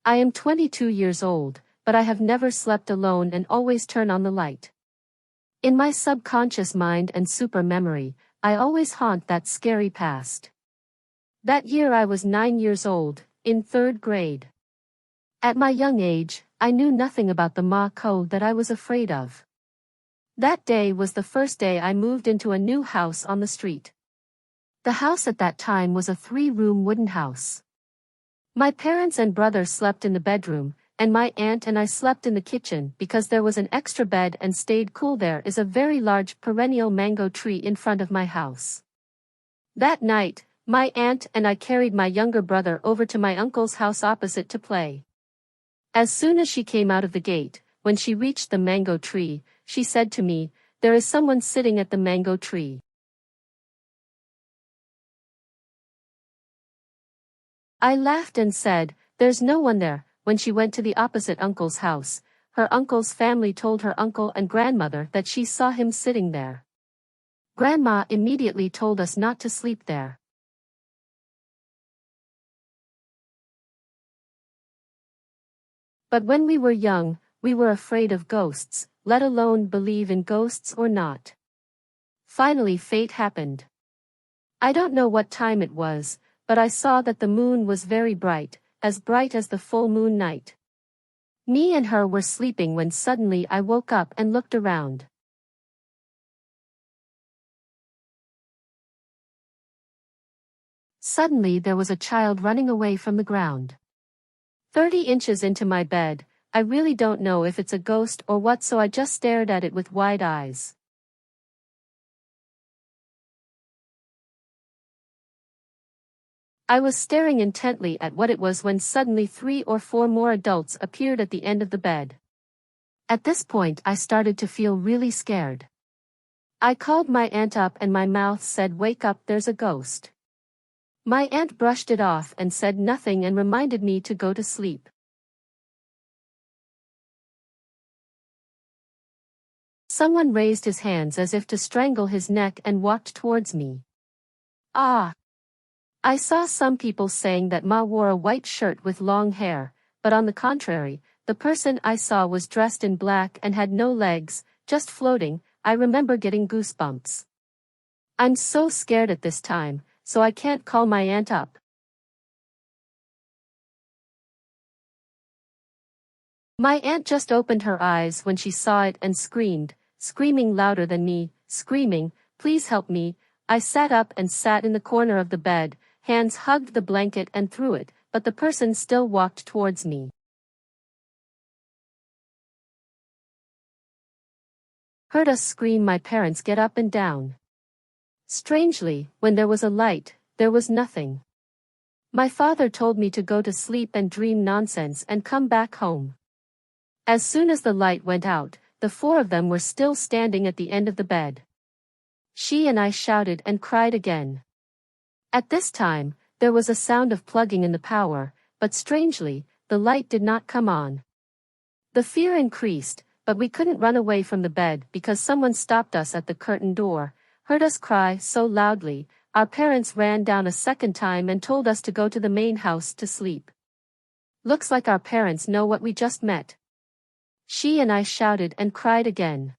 I am 22 years old, but I have never slept alone and always turn on the light. In my subconscious mind and super memory, I always haunt that scary past. That year I was 9 years old, in 3rd grade. At my young age, I knew nothing about the Ma code that I was afraid of. That day was the first day I moved into a new house on the street. The house at that time was a 3-room wooden house. My parents and brother slept in the bedroom, and my aunt and I slept in the kitchen because there was an extra bed and stayed cool. There is a very large perennial mango tree in front of my house. That night, my aunt and I carried my younger brother over to my uncle's house opposite to play. As soon as she came out of the gate, when she reached the mango tree, she said to me, "There is someone sitting at the mango tree." I laughed and said, "There's no one there." When she went to the opposite uncle's house, her uncle's family told her uncle and grandmother that she saw him sitting there. Grandma immediately told us not to sleep there. But when we were young, we were afraid of ghosts, let alone believe in ghosts or not. Finally, fate happened. I don't know what time it was, but I saw that the moon was very bright as the full moon night. Me and her were sleeping when suddenly I woke up and looked around. Suddenly there was a child running away from the ground. 30 inches into my bed. I really don't know if it's a ghost or what, so I just stared at it with wide eyes. I was staring intently at what it was when suddenly 3 or 4 more adults appeared at the end of the bed. At this point I started to feel really scared. I called my aunt up and my mouth said, "Wake up, there's a ghost." My aunt brushed it off and said nothing and reminded me to go to sleep. Someone raised his hands as if to strangle his neck and walked towards me. Ah! I saw some people saying that Ma wore a white shirt with long hair, but on the contrary, the person I saw was dressed in black and had no legs, just floating. I remember getting goosebumps. I'm so scared at this time, so I can't call my aunt up. My aunt just opened her eyes when she saw it and screaming louder than me, screaming, "Please help me." I sat up and sat in the corner of the bed, hands hugged the blanket and threw it, but the person still walked towards me. Heard us scream, my parents get up and down. Strangely, when there was a light, there was nothing. My father told me to go to sleep and dream nonsense and come back home. As soon as the light went out, the 4 of them were still standing at the end of the bed. She and I shouted and cried again. At this time, there was a sound of plugging in the power, but strangely, the light did not come on. The fear increased, but we couldn't run away from the bed because someone stopped us at the curtain door, heard us cry so loudly. Our parents ran down a second time and told us to go to the main house to sleep. Looks like our parents know what we just met. She and I shouted and cried again.